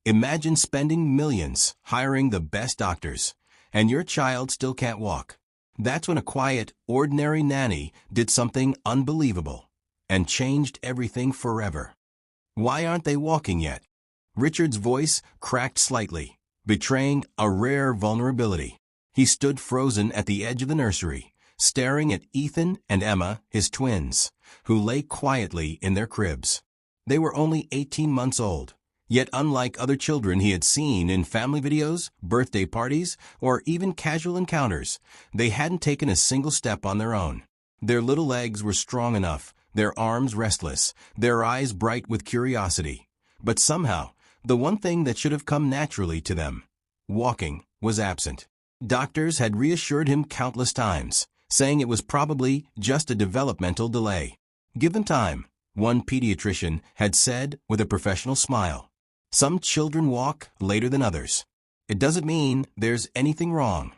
Imagine spending millions hiring the best doctors, and your child still can't walk. That's when a quiet, ordinary nanny did something unbelievable and changed everything forever. Why aren't they walking yet? Richard's voice cracked slightly, betraying a rare vulnerability. He stood frozen at the edge of the nursery, staring at Ethan and Emma, his twins, who lay quietly in their cribs. They were only 18 months old, yet unlike other children he had seen in family videos, birthday parties, or even casual encounters, they hadn't taken a single step on their own. Their little legs were strong enough, their arms restless, their eyes bright with curiosity. But somehow, the one thing that should have come naturally to them, walking, was absent. Doctors had reassured him countless times, saying it was probably just a developmental delay. Give them time, one pediatrician had said with a professional smile. Some children walk later than others. It doesn't mean there's anything wrong.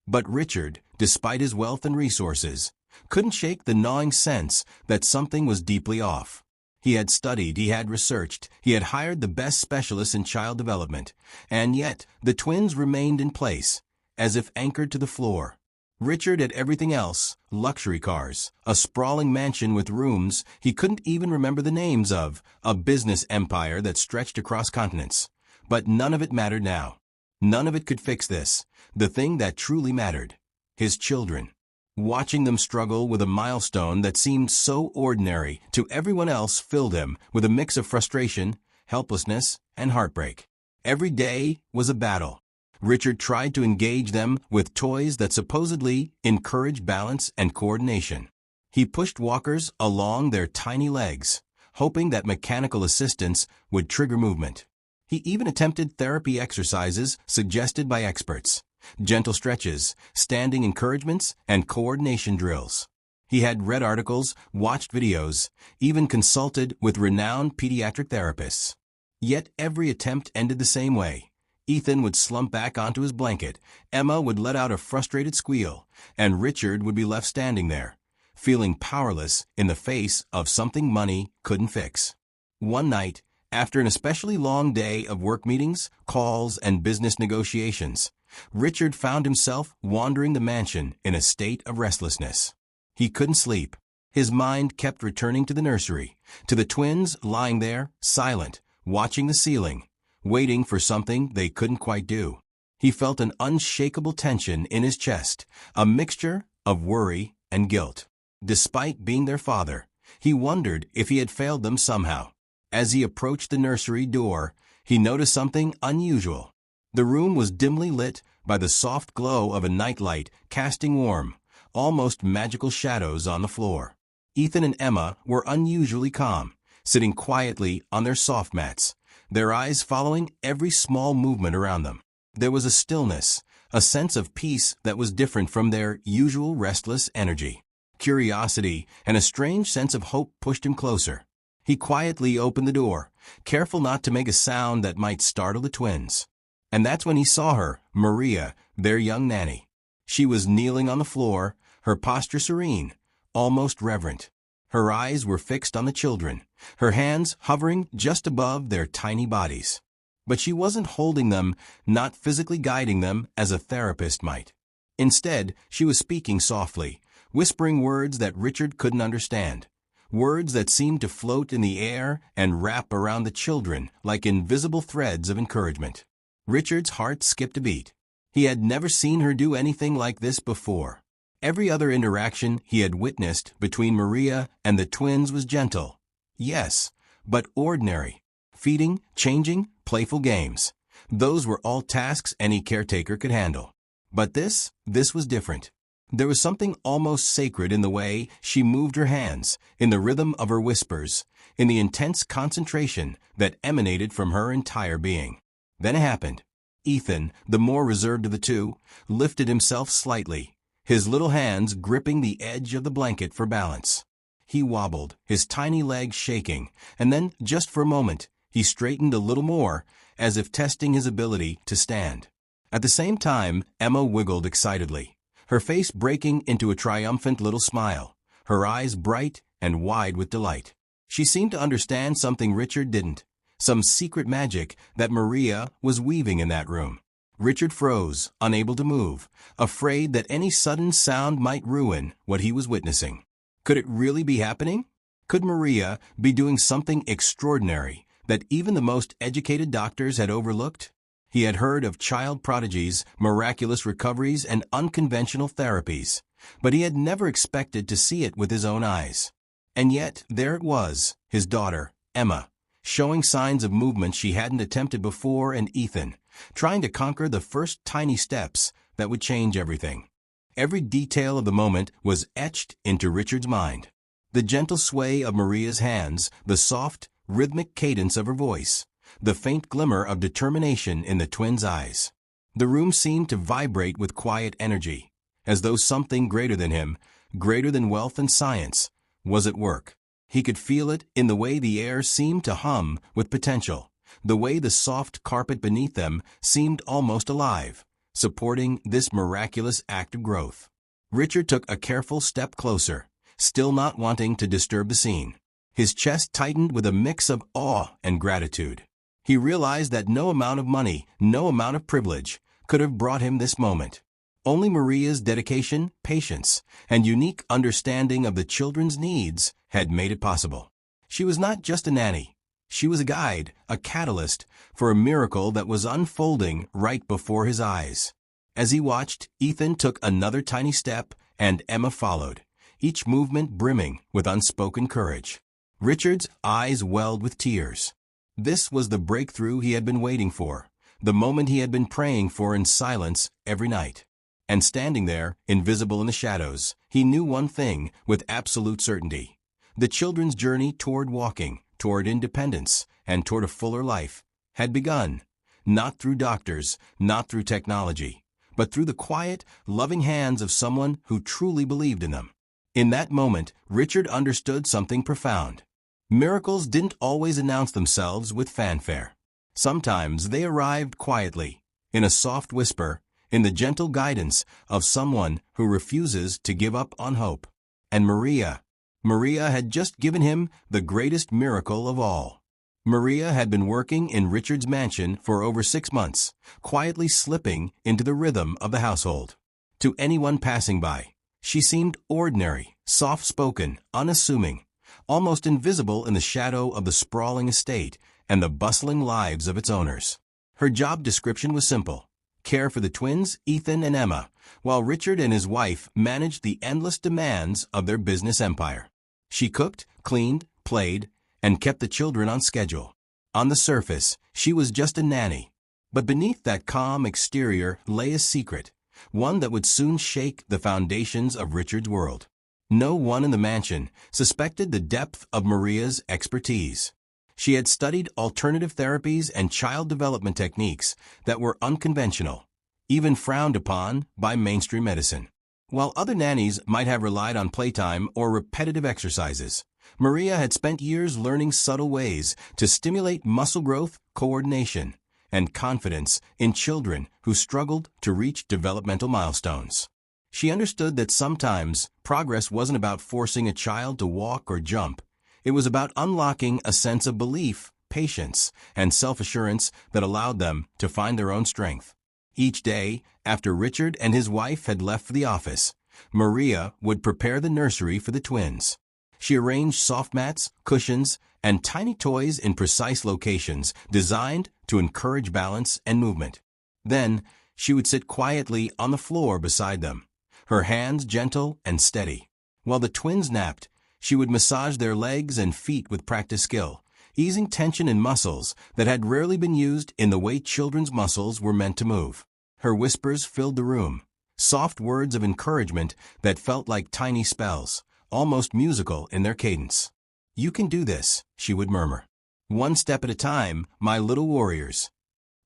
But Richard, despite his wealth and resources, couldn't shake the gnawing sense that something was deeply off. He had studied, he had researched, he had hired the best specialists in child development, and yet the twins remained in place, as if anchored to the floor. Richard had everything else, luxury cars, a sprawling mansion with rooms he couldn't even remember the names of, a business empire that stretched across continents. But none of it mattered now. None of it could fix this, the thing that truly mattered: his children. Watching them struggle with a milestone that seemed so ordinary to everyone else filled him with a mix of frustration, helplessness, and heartbreak. Every day was a battle. Richard tried to engage them with toys that supposedly encouraged balance and coordination. He pushed walkers along their tiny legs, hoping that mechanical assistance would trigger movement. He even attempted therapy exercises suggested by experts: gentle stretches, standing encouragements, and coordination drills. He had read articles, watched videos, even consulted with renowned pediatric therapists. Yet every attempt ended the same way. Ethan would slump back onto his blanket, Emma would let out a frustrated squeal, and Richard would be left standing there, feeling powerless in the face of something money couldn't fix. One night, after an especially long day of work meetings, calls, and business negotiations, Richard found himself wandering the mansion in a state of restlessness. He couldn't sleep. His mind kept returning to the nursery, to the twins lying there, silent, watching the ceiling, waiting for something they couldn't quite do. He felt an unshakable tension in his chest, a mixture of worry and guilt. Despite being their father, he wondered if he had failed them somehow. As he approached the nursery door, he noticed something unusual. The room was dimly lit by the soft glow of a nightlight, casting warm, almost magical shadows on the floor. Ethan and Emma were unusually calm, sitting quietly on their soft mats, their eyes following every small movement around them. There was a stillness, a sense of peace that was different from their usual restless energy. Curiosity and a strange sense of hope pushed him closer. He quietly opened the door, careful not to make a sound that might startle the twins. And that's when he saw her, Maria, their young nanny. She was kneeling on the floor, her posture serene, almost reverent. Her eyes were fixed on the children, her hands hovering just above their tiny bodies. But she wasn't holding them, not physically guiding them as a therapist might. Instead, she was speaking softly, whispering words that Richard couldn't understand, words that seemed to float in the air and wrap around the children like invisible threads of encouragement. Richard's heart skipped a beat. He had never seen her do anything like this before. Every other interaction he had witnessed between Maria and the twins was gentle. Yes, but ordinary. Feeding, changing, playful games. Those were all tasks any caretaker could handle. But this was different. There was something almost sacred in the way she moved her hands, in the rhythm of her whispers, in the intense concentration that emanated from her entire being. Then it happened. Ethan, the more reserved of the two, lifted himself slightly, his little hands gripping the edge of the blanket for balance. He wobbled, his tiny legs shaking, and then, just for a moment, he straightened a little more, as if testing his ability to stand. At the same time, Emma wiggled excitedly, her face breaking into a triumphant little smile, her eyes bright and wide with delight. She seemed to understand something Richard didn't. some secret magic that Maria was weaving in that room. Richard froze, unable to move, afraid that any sudden sound might ruin what he was witnessing. Could it really be happening? Could Maria be doing something extraordinary that even the most educated doctors had overlooked? He had heard of child prodigies, miraculous recoveries, and unconventional therapies, but he had never expected to see it with his own eyes. And yet, there it was, his daughter, Emma, showing signs of movement she hadn't attempted before, and Ethan, trying to conquer the first tiny steps that would change everything. Every detail of the moment was etched into Richard's mind. The gentle sway of Maria's hands, the soft, rhythmic cadence of her voice, the faint glimmer of determination in the twins' eyes. The room seemed to vibrate with quiet energy, as though something greater than him, greater than wealth and science, was at work. He could feel it in the way the air seemed to hum with potential, the way the soft carpet beneath them seemed almost alive, supporting this miraculous act of growth. Richard took a careful step closer, still not wanting to disturb the scene. His chest tightened with a mix of awe and gratitude. He realized that no amount of money, no amount of privilege, could have brought him this moment. Only Maria's dedication, patience, and unique understanding of the children's needs had made it possible. She was not just a nanny. She was a guide, a catalyst for a miracle that was unfolding right before his eyes. As he watched, Ethan took another tiny step, and Emma followed, each movement brimming with unspoken courage. Richard's eyes welled with tears. This was the breakthrough he had been waiting for, the moment he had been praying for in silence every night. And standing there, invisible in the shadows, he knew one thing with absolute certainty. The children's journey toward walking, toward independence, and toward a fuller life had begun, not through doctors, not through technology, but through the quiet, loving hands of someone who truly believed in them. In that moment, Richard understood something profound. Miracles didn't always announce themselves with fanfare. Sometimes they arrived quietly, in a soft whisper, in the gentle guidance of someone who refuses to give up on hope. And Maria had just given him the greatest miracle of all. Maria had been working in Richard's mansion for over 6 months, quietly slipping into the rhythm of the household. To anyone passing by, she seemed ordinary, soft-spoken, unassuming, almost invisible in the shadow of the sprawling estate and the bustling lives of its owners. Her job description was simple: care for the twins, Ethan and Emma, while Richard and his wife managed the endless demands of their business empire. She cooked, cleaned, played, and kept the children on schedule. On the surface, she was just a nanny, but beneath that calm exterior lay a secret, one that would soon shake the foundations of Richard's world. No one in the mansion suspected the depth of Maria's expertise. She had studied alternative therapies and child development techniques that were unconventional, even frowned upon by mainstream medicine. While other nannies might have relied on playtime or repetitive exercises, Maria had spent years learning subtle ways to stimulate muscle growth, coordination, and confidence in children who struggled to reach developmental milestones. She understood that sometimes progress wasn't about forcing a child to walk or jump. It was about unlocking a sense of belief, patience, and self-assurance that allowed them to find their own strength. Each day, after Richard and his wife had left for the office, Maria would prepare the nursery for the twins. She arranged soft mats, cushions, and tiny toys in precise locations designed to encourage balance and movement. Then, she would sit quietly on the floor beside them, her hands gentle and steady. While the twins napped, she would massage their legs and feet with practiced skill, easing tension in muscles that had rarely been used in the way children's muscles were meant to move. Her whispers filled the room, soft words of encouragement that felt like tiny spells, almost musical in their cadence. "You can do this," she would murmur. "One step at a time, my little warriors."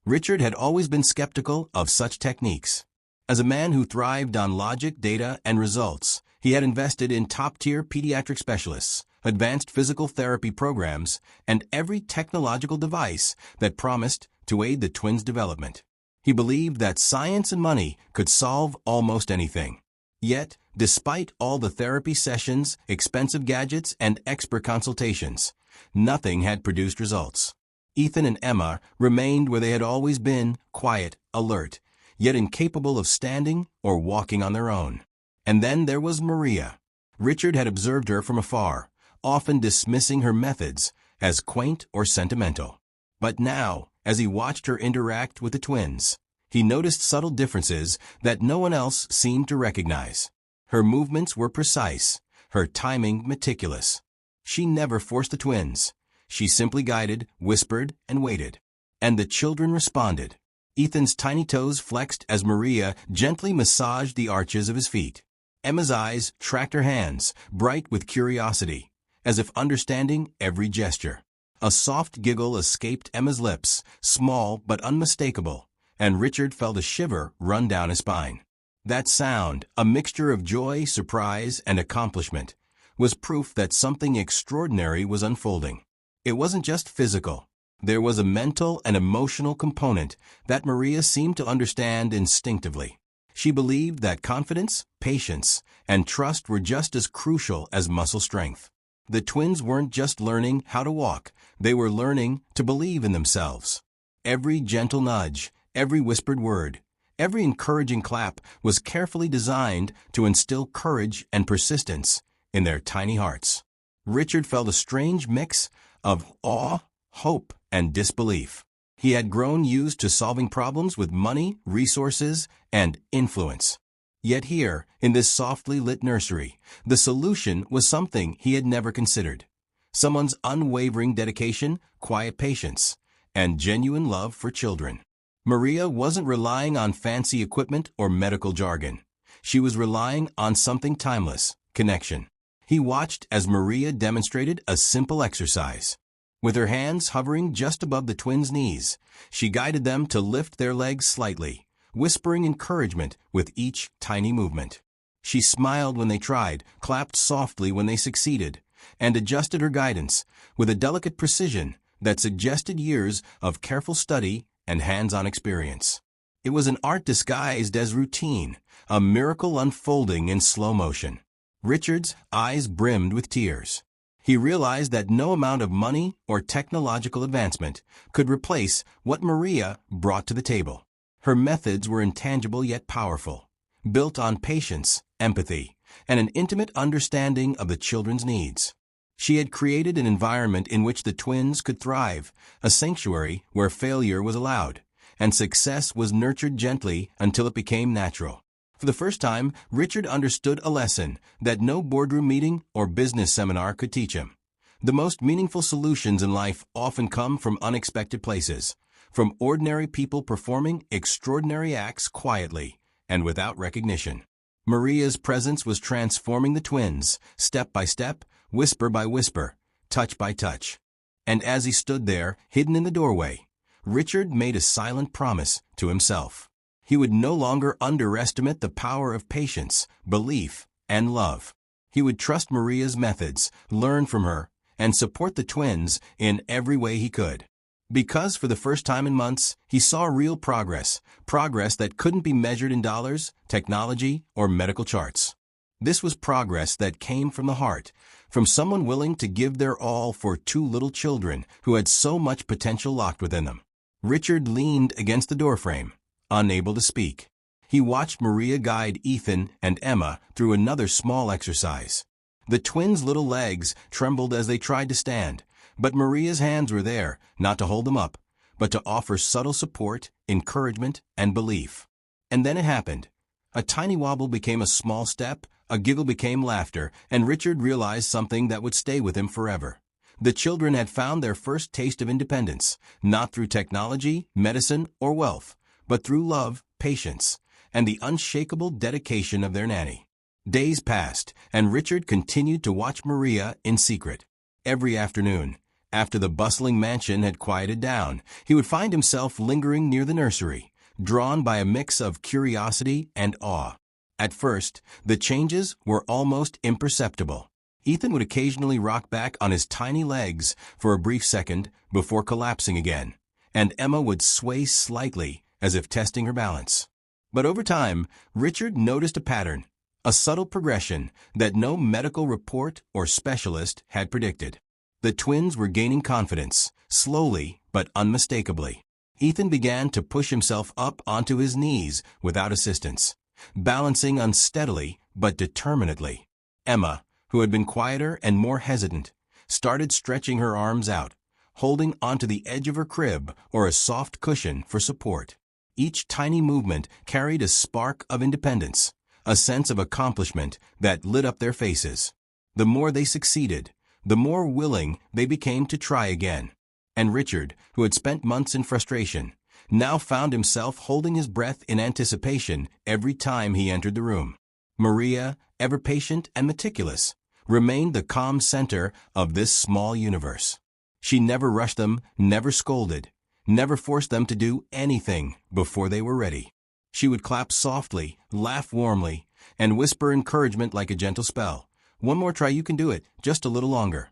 Richard had always been skeptical of such techniques. As a man who thrived on logic, data, and results, he had invested in top-tier pediatric specialists, advanced physical therapy programs, and every technological device that promised to aid the twins' development. He believed that science and money could solve almost anything. Yet, despite all the therapy sessions, expensive gadgets, and expert consultations, nothing had produced results. Ethan and Emma remained where they had always been, quiet, alert, yet incapable of standing or walking on their own. And then there was Maria. Richard had observed her from afar, often dismissing her methods as quaint or sentimental. But now, as he watched her interact with the twins, he noticed subtle differences that no one else seemed to recognize. Her movements were precise, her timing meticulous. She never forced the twins. She simply guided, whispered, and waited. And the children responded. Ethan's tiny toes flexed as Maria gently massaged the arches of his feet. Emma's eyes tracked her hands, bright with curiosity, as if understanding every gesture. A soft giggle escaped Emma's lips, small but unmistakable, and Richard felt a shiver run down his spine. That sound, a mixture of joy, surprise, and accomplishment, was proof that something extraordinary was unfolding. It wasn't just physical. There was a mental and emotional component that Maria seemed to understand instinctively. She believed that confidence, patience, and trust were just as crucial as muscle strength. The twins weren't just learning how to walk, they were learning to believe in themselves. Every gentle nudge, every whispered word, every encouraging clap was carefully designed to instill courage and persistence in their tiny hearts. Richard felt a strange mix of awe, hope, and disbelief. He had grown used to solving problems with money, resources, and influence. Yet here, in this softly lit nursery, the solution was something he had never considered. Someone's unwavering dedication, quiet patience, and genuine love for children. Maria wasn't relying on fancy equipment or medical jargon. She was relying on something timeless, connection. He watched as Maria demonstrated a simple exercise. With her hands hovering just above the twins' knees, she guided them to lift their legs slightly, whispering encouragement with each tiny movement. She smiled when they tried, clapped softly when they succeeded, and adjusted her guidance with a delicate precision that suggested years of careful study and hands-on experience. It was an art disguised as routine, a miracle unfolding in slow motion. Richard's eyes brimmed with tears. He realized that no amount of money or technological advancement could replace what Maria brought to the table. Her methods were intangible yet powerful, built on patience, empathy, and an intimate understanding of the children's needs. She had created an environment in which the twins could thrive, a sanctuary where failure was allowed, and success was nurtured gently until it became natural. For the first time, Richard understood a lesson that no boardroom meeting or business seminar could teach him. The most meaningful solutions in life often come from unexpected places, from ordinary people performing extraordinary acts quietly and without recognition. Maria's presence was transforming the twins, step by step, whisper by whisper, touch by touch. And as he stood there, hidden in the doorway, Richard made a silent promise to himself. He would no longer underestimate the power of patience, belief, and love. He would trust Maria's methods, learn from her, and support the twins in every way he could. Because for the first time in months, he saw real progress that couldn't be measured in dollars, technology, or medical charts. This was progress that came from the heart, from someone willing to give their all for two little children who had so much potential locked within them. Richard leaned against the doorframe, unable to speak. He watched Maria guide Ethan and Emma through another small exercise. The twins' little legs trembled as they tried to stand, but Maria's hands were there, not to hold them up, but to offer subtle support, encouragement, and belief. And then it happened. A tiny wobble became a small step, a giggle became laughter, and Richard realized something that would stay with him forever. The children had found their first taste of independence, not through technology, medicine, or wealth, but through love, patience, and the unshakable dedication of their nanny. Days passed, and Richard continued to watch Maria in secret. Every afternoon, after the bustling mansion had quieted down, he would find himself lingering near the nursery, drawn by a mix of curiosity and awe. At first, the changes were almost imperceptible. Ethan would occasionally rock back on his tiny legs for a brief second before collapsing again, and Emma would sway slightly as if testing her balance. But over time, Richard noticed a pattern, a subtle progression that no medical report or specialist had predicted. The twins were gaining confidence, slowly but unmistakably. Ethan began to push himself up onto his knees without assistance, balancing unsteadily but determinedly. Emma, who had been quieter and more hesitant, started stretching her arms out, holding onto the edge of her crib or a soft cushion for support. Each tiny movement carried a spark of independence, a sense of accomplishment that lit up their faces. The more they succeeded, the more willing they became to try again. And Richard, who had spent months in frustration, now found himself holding his breath in anticipation every time he entered the room. Maria, ever patient and meticulous, remained the calm center of this small universe. She never rushed them, never scolded, never forced them to do anything before they were ready. She would clap softly, laugh warmly, and whisper encouragement like a gentle spell. "One more try, you can do it, just a little longer."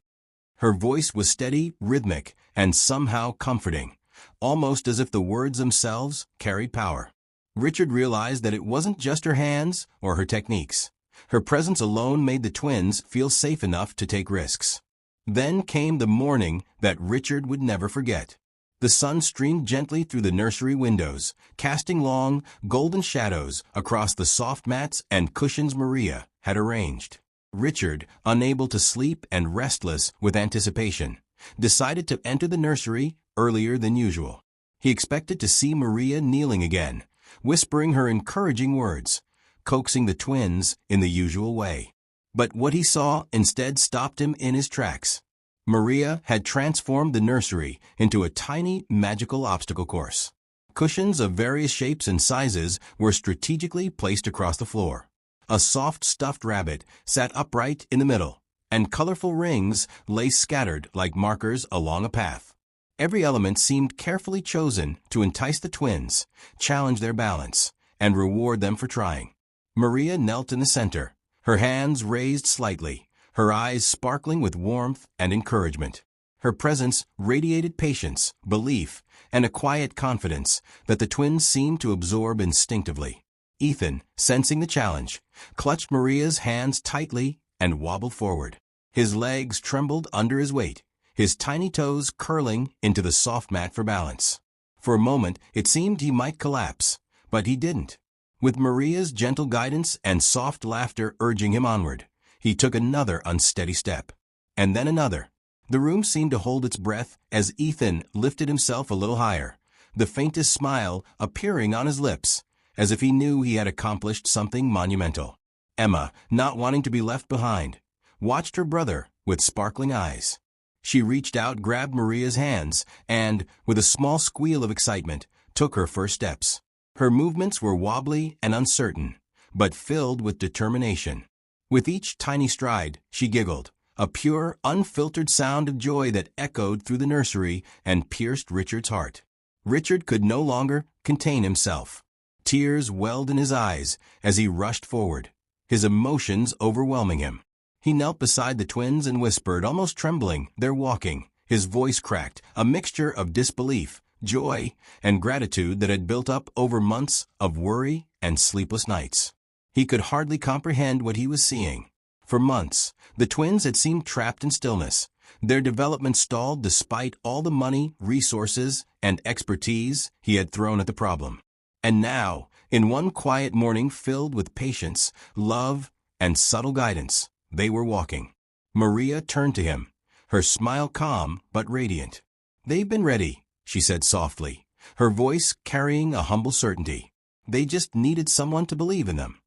Her voice was steady, rhythmic, and somehow comforting, almost as if the words themselves carried power. Richard realized that it wasn't just her hands or her techniques. Her presence alone made the twins feel safe enough to take risks. Then came the morning that Richard would never forget. The sun streamed gently through the nursery windows, casting long, golden shadows across the soft mats and cushions Maria had arranged. Richard, unable to sleep and restless with anticipation, decided to enter the nursery earlier than usual. He expected to see Maria kneeling again, whispering her encouraging words, coaxing the twins in the usual way. But what he saw instead stopped him in his tracks. Maria had transformed the nursery into a tiny, magical obstacle course. Cushions of various shapes and sizes were strategically placed across the floor. A soft stuffed rabbit sat upright in the middle, and colorful rings lay scattered like markers along a path. Every element seemed carefully chosen to entice the twins, challenge their balance, and reward them for trying. Maria knelt in the center, her hands raised slightly, her eyes sparkling with warmth and encouragement. Her presence radiated patience, belief, and a quiet confidence that the twins seemed to absorb instinctively. Ethan, sensing the challenge, clutched Maria's hands tightly and wobbled forward. His legs trembled under his weight, his tiny toes curling into the soft mat for balance. For a moment, it seemed he might collapse, but he didn't. With Maria's gentle guidance and soft laughter urging him onward, he took another unsteady step, and then another. The room seemed to hold its breath as Ethan lifted himself a little higher, the faintest smile appearing on his lips, as if he knew he had accomplished something monumental. Emma, not wanting to be left behind, watched her brother with sparkling eyes. She reached out, grabbed Maria's hands, and, with a small squeal of excitement, took her first steps. Her movements were wobbly and uncertain, but filled with determination. With each tiny stride, she giggled, a pure, unfiltered sound of joy that echoed through the nursery and pierced Richard's heart. Richard could no longer contain himself. Tears welled in his eyes as he rushed forward, his emotions overwhelming him. He knelt beside the twins and whispered, almost trembling, "They're walking." His voice cracked, a mixture of disbelief, joy, and gratitude that had built up over months of worry and sleepless nights. He could hardly comprehend what he was seeing. For months, the twins had seemed trapped in stillness, their development stalled despite all the money, resources, and expertise he had thrown at the problem. And now, in one quiet morning filled with patience, love, and subtle guidance, they were walking. Maria turned to him, her smile calm but radiant. "They've been ready," she said softly, her voice carrying a humble certainty. "They just needed someone to believe in them."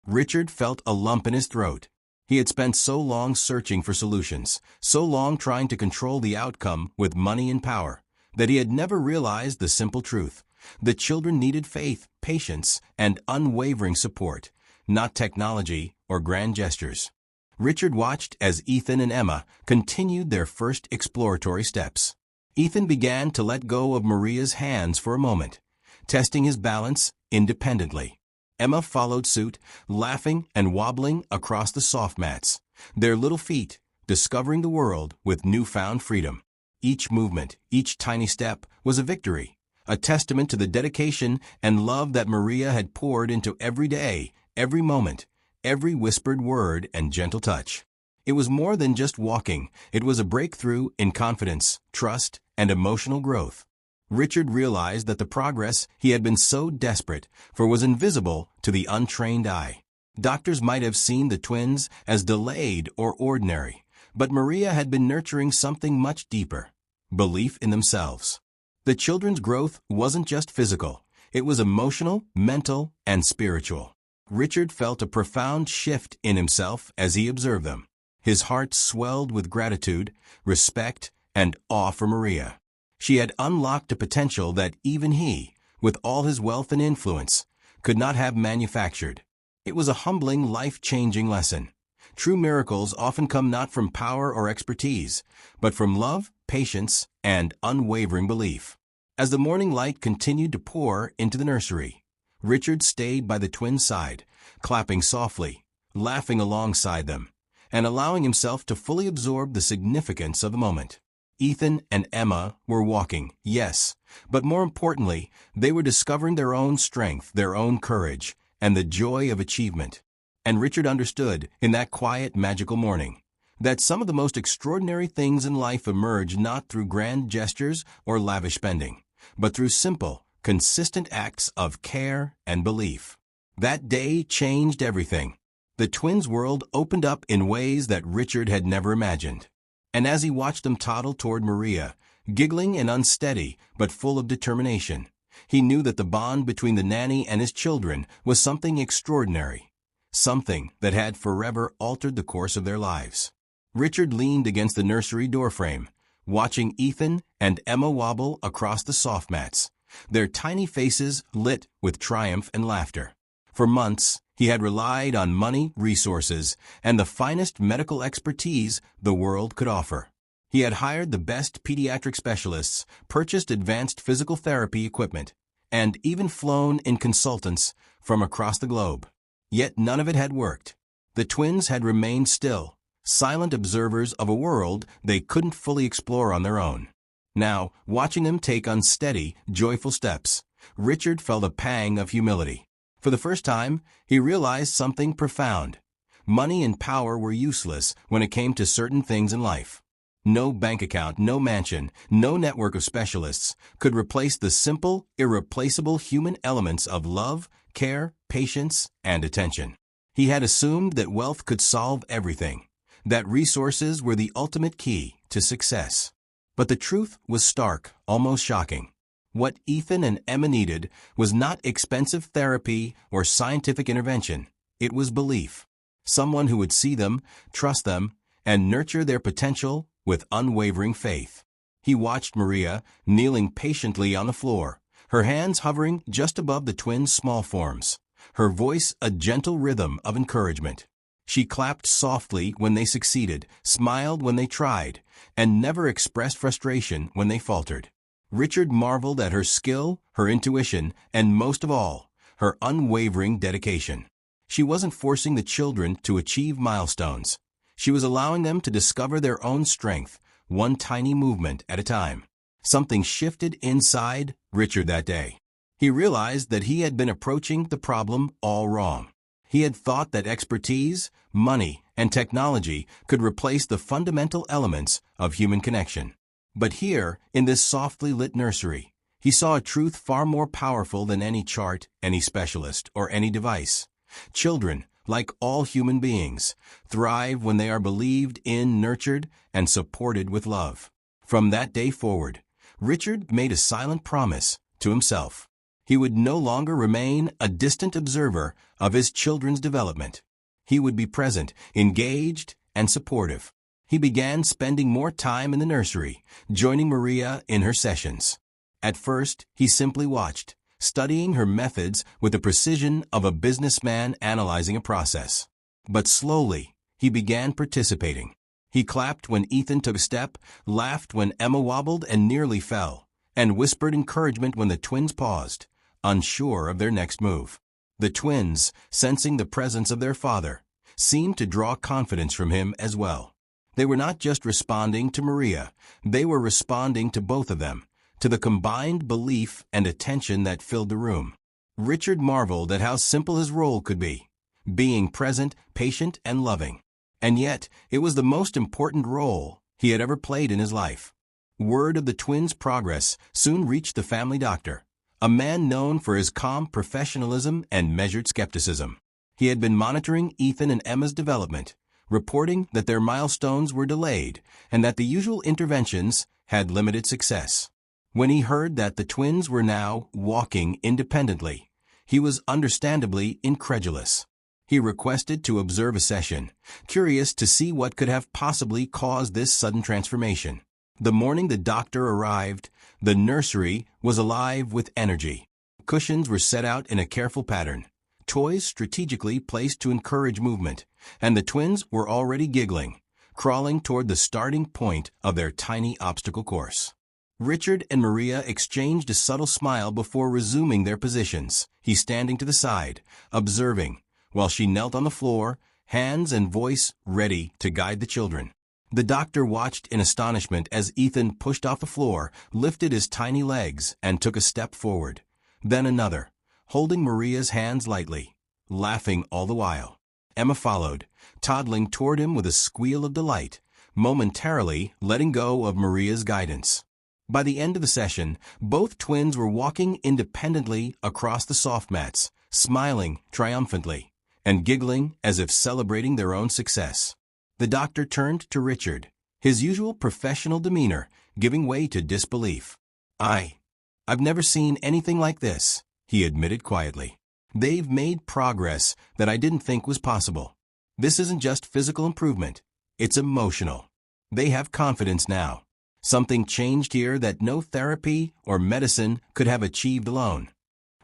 Richard felt a lump in his throat. He had spent so long searching for solutions, so long trying to control the outcome with money and power, that he had never realized the simple truth. The children needed faith, patience, and unwavering support, not technology or grand gestures. Richard watched as Ethan and Emma continued their first exploratory steps. Ethan began to let go of Maria's hands for a moment, testing his balance independently. Emma followed suit, laughing and wobbling across the soft mats, their little feet discovering the world with newfound freedom. Each movement, each tiny step was a victory, a testament to the dedication and love that Maria had poured into every day, every moment, every whispered word and gentle touch. It was more than just walking. It was a breakthrough in confidence, trust, and emotional growth. Richard realized that the progress he had been so desperate for was invisible to the untrained eye. Doctors might have seen the twins as delayed or ordinary, but Maria had been nurturing something much deeper: belief in themselves. The children's growth wasn't just physical. It was emotional, mental, and spiritual. Richard felt a profound shift in himself as he observed them. His heart swelled with gratitude, respect, and awe for Maria. She had unlocked a potential that even he, with all his wealth and influence, could not have manufactured. It was a humbling, life-changing lesson. True miracles often come not from power or expertise, but from love, patience, and unwavering belief. As the morning light continued to pour into the nursery, Richard stayed by the twins' side, clapping softly, laughing alongside them, and allowing himself to fully absorb the significance of the moment. Ethan and Emma were walking, yes, but more importantly, they were discovering their own strength, their own courage, and the joy of achievement. And Richard understood, in that quiet, magical morning, that some of the most extraordinary things in life emerge not through grand gestures or lavish spending, but through simple, consistent acts of care and belief. That day changed everything. The twins' world opened up in ways that Richard had never imagined. And as he watched them toddle toward Maria, giggling and unsteady but full of determination, he knew that the bond between the nanny and his children was something extraordinary, something that had forever altered the course of their lives. Richard leaned against the nursery doorframe, watching Ethan and Emma wobble across the soft mats, their tiny faces lit with triumph and laughter. For months, he had relied on money, resources, and the finest medical expertise the world could offer. He had hired the best pediatric specialists, purchased advanced physical therapy equipment, and even flown in consultants from across the globe. Yet none of it had worked. The twins had remained still, silent observers of a world they couldn't fully explore on their own. Now, watching them take unsteady, joyful steps, Richard felt a pang of humility. For the first time, he realized something profound. Money and power were useless when it came to certain things in life. No bank account, no mansion, no network of specialists could replace the simple, irreplaceable human elements of love, care, patience, and attention. He had assumed that wealth could solve everything, that resources were the ultimate key to success. But the truth was stark, almost shocking. What Ethan and Emma needed was not expensive therapy or scientific intervention. It was belief. Someone who would see them, trust them, and nurture their potential with unwavering faith. He watched Maria, kneeling patiently on the floor, her hands hovering just above the twins' small forms, her voice a gentle rhythm of encouragement. She clapped softly when they succeeded, smiled when they tried, and never expressed frustration when they faltered. Richard marveled at her skill, her intuition, and most of all, her unwavering dedication. She wasn't forcing the children to achieve milestones. She was allowing them to discover their own strength, one tiny movement at a time. Something shifted inside Richard that day. He realized that he had been approaching the problem all wrong. He had thought that expertise, money, and technology could replace the fundamental elements of human connection. But here, in this softly lit nursery, he saw a truth far more powerful than any chart, any specialist, or any device. Children, like all human beings, thrive when they are believed in, nurtured, and supported with love. From that day forward, Richard made a silent promise to himself. He would no longer remain a distant observer of his children's development. He would be present, engaged, and supportive. He began spending more time in the nursery, joining Maria in her sessions. At first, he simply watched, studying her methods with the precision of a businessman analyzing a process. But slowly, he began participating. He clapped when Ethan took a step, laughed when Emma wobbled and nearly fell, and whispered encouragement when the twins paused, unsure of their next move. The twins, sensing the presence of their father, seemed to draw confidence from him as well. They were not just responding to Maria, they were responding to both of them, to the combined belief and attention that filled the room. Richard marveled at how simple his role could be, being present, patient, and loving. And yet, it was the most important role he had ever played in his life. Word of the twins' progress soon reached the family doctor, a man known for his calm professionalism and measured skepticism. He had been monitoring Ethan and Emma's development, reporting that their milestones were delayed and that the usual interventions had limited success. When he heard that the twins were now walking independently, he was understandably incredulous. He requested to observe a session, curious to see what could have possibly caused this sudden transformation. The morning the doctor arrived, the nursery was alive with energy. Cushions were set out in a careful pattern, toys strategically placed to encourage movement, and the twins were already giggling, crawling toward the starting point of their tiny obstacle course. Richard and Maria exchanged a subtle smile before resuming their positions, he standing to the side, observing, while she knelt on the floor, hands and voice ready to guide the children. The doctor watched in astonishment as Ethan pushed off the floor, lifted his tiny legs, and took a step forward. Then another, holding Maria's hands lightly, laughing all the while. Emma followed, toddling toward him with a squeal of delight, momentarily letting go of Maria's guidance. By the end of the session, both twins were walking independently across the soft mats, smiling triumphantly, and giggling as if celebrating their own success. The doctor turned to Richard, his usual professional demeanor giving way to disbelief. I've never seen anything like this, he admitted quietly. They've made progress that I didn't think was possible. This isn't just physical improvement, it's emotional. They have confidence now. Something changed here that no therapy or medicine could have achieved alone.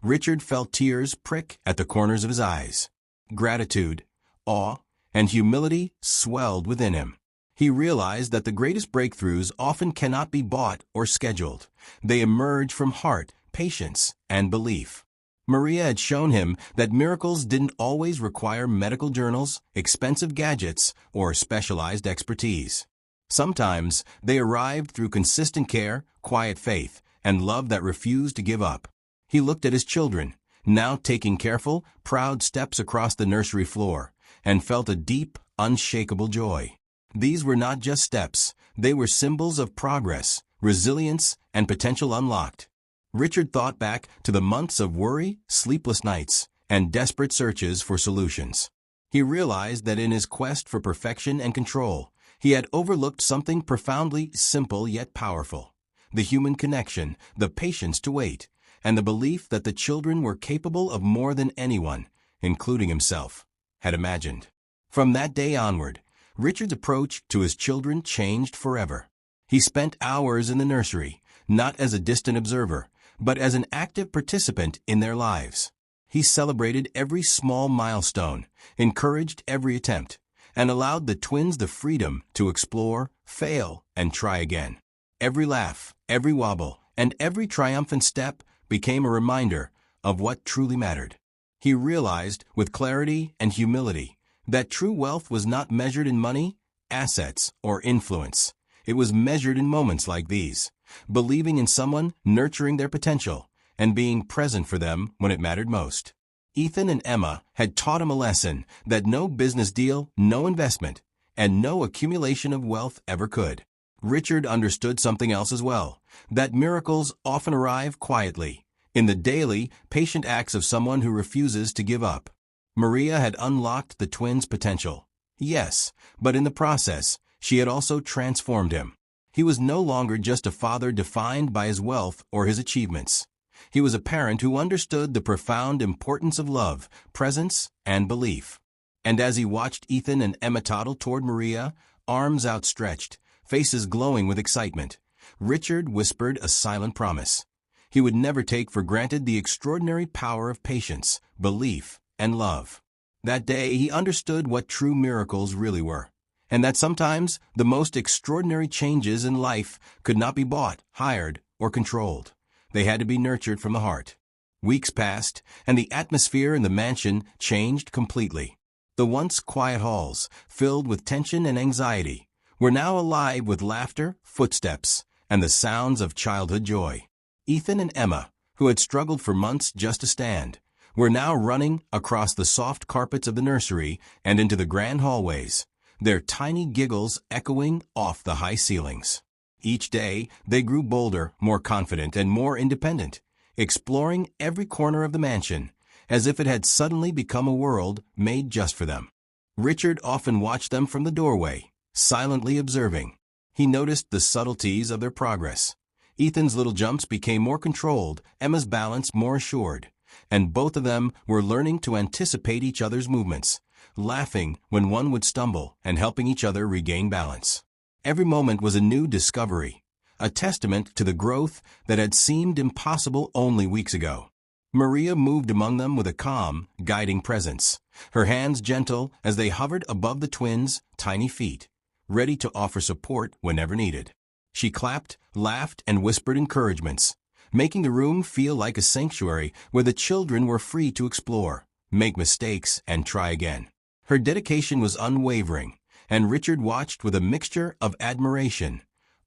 Richard felt tears prick at the corners of his eyes. Gratitude, awe, and humility swelled within him. He realized that the greatest breakthroughs often cannot be bought or scheduled. They emerge from heart, patience, and belief. Maria had shown him that miracles didn't always require medical journals, expensive gadgets, or specialized expertise. Sometimes they arrived through consistent care, quiet faith, and love that refused to give up. He looked at his children, now taking careful, proud steps across the nursery floor, and felt a deep, unshakable joy. These were not just steps, they were symbols of progress, resilience, and potential unlocked. Richard thought back to the months of worry, sleepless nights, and desperate searches for solutions. He realized that in his quest for perfection and control, he had overlooked something profoundly simple yet powerful: the human connection, the patience to wait, and the belief that the children were capable of more than anyone, including himself, had imagined. From that day onward, Richard's approach to his children changed forever. He spent hours in the nursery, not as a distant observer, but as an active participant in their lives. He celebrated every small milestone, encouraged every attempt, and allowed the twins the freedom to explore, fail, and try again. Every laugh, every wobble, and every triumphant step became a reminder of what truly mattered. He realized, with clarity and humility, that true wealth was not measured in money, assets, or influence. It was measured in moments like these, believing in someone, nurturing their potential, and being present for them when it mattered most. Ethan and Emma had taught him a lesson that no business deal, no investment, and no accumulation of wealth ever could. Richard understood something else as well, that miracles often arrive quietly, in the daily, patient acts of someone who refuses to give up. Maria had unlocked the twins' potential. Yes, but in the process, she had also transformed him. He was no longer just a father defined by his wealth or his achievements. He was a parent who understood the profound importance of love, presence, and belief. And as he watched Ethan and Emma toddle toward Maria, arms outstretched, faces glowing with excitement, Richard whispered a silent promise. He would never take for granted the extraordinary power of patience, belief, and love. That day he understood what true miracles really were, and that sometimes the most extraordinary changes in life could not be bought, hired, or controlled. They had to be nurtured from the heart. Weeks passed, and the atmosphere in the mansion changed completely. The once quiet halls, filled with tension and anxiety, were now alive with laughter, footsteps, and the sounds of childhood joy. Ethan and Emma, who had struggled for months just to stand, were now running across the soft carpets of the nursery and into the grand hallways, their tiny giggles echoing off the high ceilings. Each day, they grew bolder, more confident, and more independent, exploring every corner of the mansion, as if it had suddenly become a world made just for them. Richard often watched them from the doorway, silently observing. He noticed the subtleties of their progress. Ethan's little jumps became more controlled, Emma's balance more assured, and both of them were learning to anticipate each other's movements, laughing when one would stumble and helping each other regain balance. Every moment was a new discovery, a testament to the growth that had seemed impossible only weeks ago. Maria moved among them with a calm, guiding presence, her hands gentle as they hovered above the twins' tiny feet, ready to offer support whenever needed. She clapped, laughed, and whispered encouragements, making the room feel like a sanctuary where the children were free to explore, make mistakes, and try again. Her dedication was unwavering, and Richard watched with a mixture of admiration,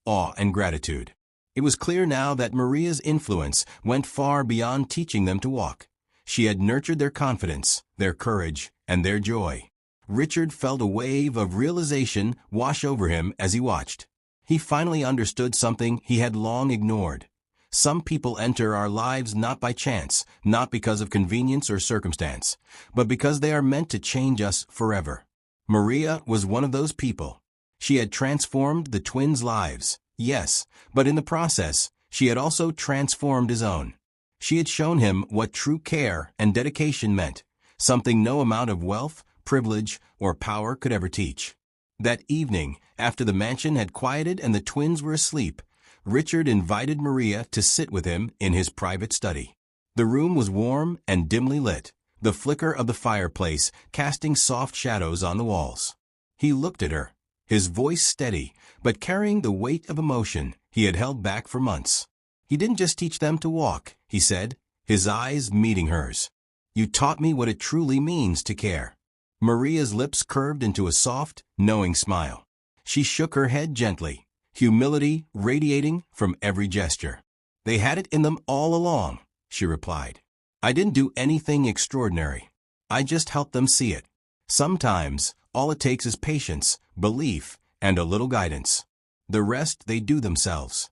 awe, and gratitude. It was clear now that Maria's influence went far beyond teaching them to walk. She had nurtured their confidence, their courage, and their joy. Richard felt a wave of realization wash over him as he watched. He finally understood something he had long ignored. Some people enter our lives not by chance, not because of convenience or circumstance, but because they are meant to change us forever. Maria was one of those people. She had transformed the twins' lives, yes, but in the process, she had also transformed his own. She had shown him what true care and dedication meant, something no amount of wealth, privilege, or power could ever teach. That evening, after the mansion had quieted and the twins were asleep, Richard invited Maria to sit with him in his private study. The room was warm and dimly lit, the flicker of the fireplace casting soft shadows on the walls. He looked at her, his voice steady, but carrying the weight of emotion he had held back for months. "You didn't just teach them to walk," he said, his eyes meeting hers. "You taught me what it truly means to care." Maria's lips curved into a soft, knowing smile. She shook her head gently, humility radiating from every gesture. "They had it in them all along," she replied. "I didn't do anything extraordinary. I just helped them see it. Sometimes, all it takes is patience, belief, and a little guidance. The rest they do themselves."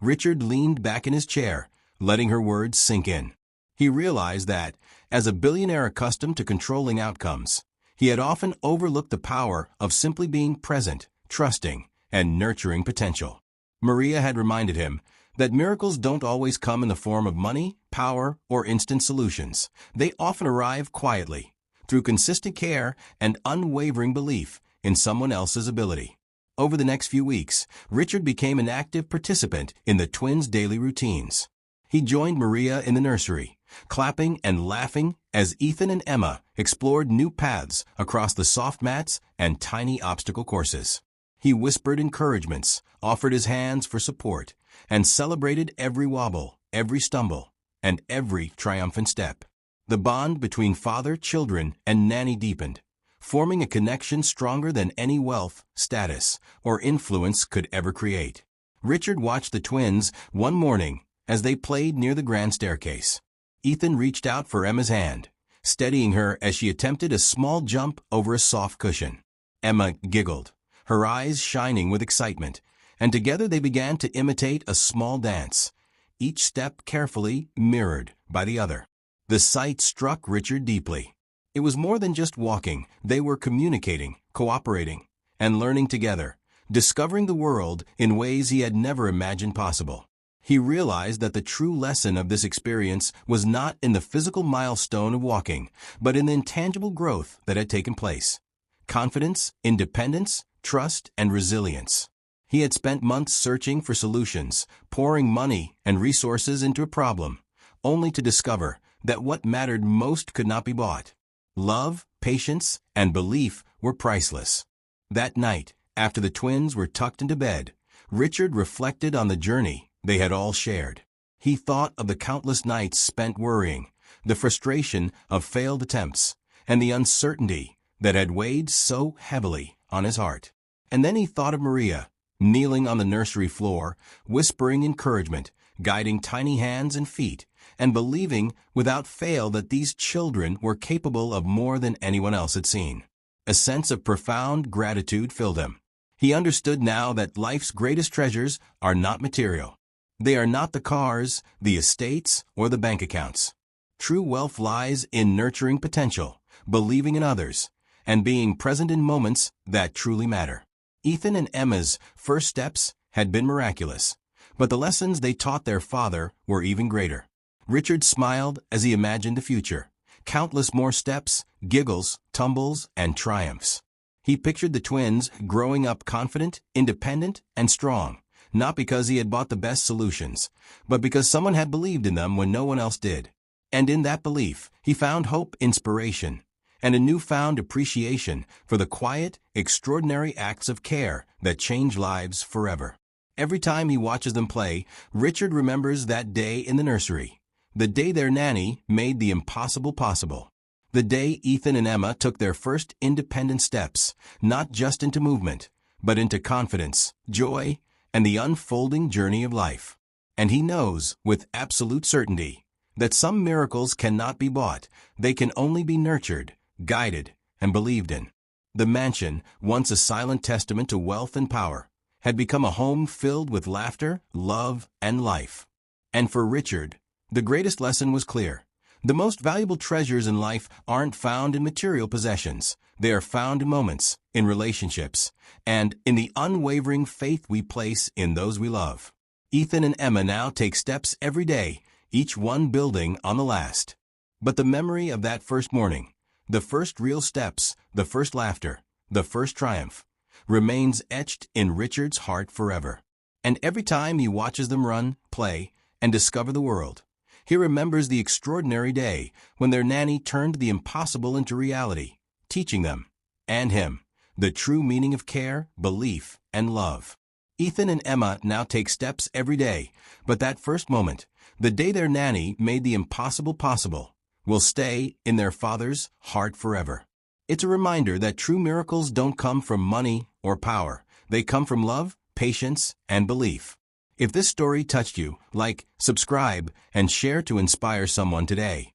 Richard leaned back in his chair, letting her words sink in. He realized that, as a billionaire accustomed to controlling outcomes, he had often overlooked the power of simply being present, trusting, and nurturing potential. Maria had reminded him that miracles don't always come in the form of money, power, or instant solutions. They often arrive quietly, through consistent care and unwavering belief in someone else's ability. Over the next few weeks, Richard became an active participant in the twins' daily routines. He joined Maria in the nursery, clapping and laughing as Ethan and Emma explored new paths across the soft mats and tiny obstacle courses. He whispered encouragements, offered his hands for support, and celebrated every wobble, every stumble, and every triumphant step. The bond between father, children, and Nanny deepened, forming a connection stronger than any wealth, status, or influence could ever create. Richard watched the twins one morning as they played near the grand staircase. Ethan reached out for Emma's hand, steadying her as she attempted a small jump over a soft cushion. Emma giggled, her eyes shining with excitement, and together they began to imitate a small dance, each step carefully mirrored by the other. The sight struck Richard deeply. It was more than just walking. They were communicating, cooperating, and learning together, discovering the world in ways he had never imagined possible. He realized that the true lesson of this experience was not in the physical milestone of walking, but in the intangible growth that had taken place. Confidence, independence, trust, and resilience. He had spent months searching for solutions, pouring money and resources into a problem, only to discover that what mattered most could not be bought. Love, patience, and belief were priceless. That night, after the twins were tucked into bed, Richard reflected on the journey they had all shared. He thought of the countless nights spent worrying, the frustration of failed attempts, and the uncertainty that had weighed so heavily on his heart. And then he thought of Maria, kneeling on the nursery floor, whispering encouragement, guiding tiny hands and feet, and believing without fail that these children were capable of more than anyone else had seen. a sense of profound gratitude filled him. He understood now that life's greatest treasures are not material. They are not the cars, the estates, or the bank accounts. True wealth lies in nurturing potential, believing in others, and being present in moments that truly matter. Ethan and Emma's first steps had been miraculous, but the lessons they taught their father were even greater. Richard smiled as he imagined the future. Countless more steps, giggles, tumbles, and triumphs. He pictured the twins growing up confident, independent, and strong, not because he had bought the best solutions, but because someone had believed in them when no one else did. And in that belief, he found hope, inspiration, and a newfound appreciation for the quiet, extraordinary acts of care that change lives forever. Every time he watches them play, Richard remembers that day in the nursery, the day their nanny made the impossible possible. The day Ethan and Emma took their first independent steps, not just into movement, but into confidence, joy, and the unfolding journey of life. And he knows, with absolute certainty, that some miracles cannot be bought, they can only be nurtured, guided, and believed in. The mansion, once a silent testament to wealth and power, had become a home filled with laughter, love, and life. And for Richard, the greatest lesson was clear. The most valuable treasures in life aren't found in material possessions. They are found in moments, in relationships, and in the unwavering faith we place in those we love. Ethan and Emma now take steps every day, each one building on the last. But the memory of that first morning, the first real steps, the first laughter, the first triumph, remains etched in Richard's heart forever. And every time he watches them run, play, and discover the world, he remembers the extraordinary day when their nanny turned the impossible into reality, teaching them, and him, the true meaning of care, belief, and love. Ethan and Emma now take steps every day, but that first moment, the day their nanny made the impossible possible, will stay in their father's heart forever. It's a reminder that true miracles don't come from money or power. They come from love, patience, and belief. If this story touched you, like, subscribe, and share to inspire someone today.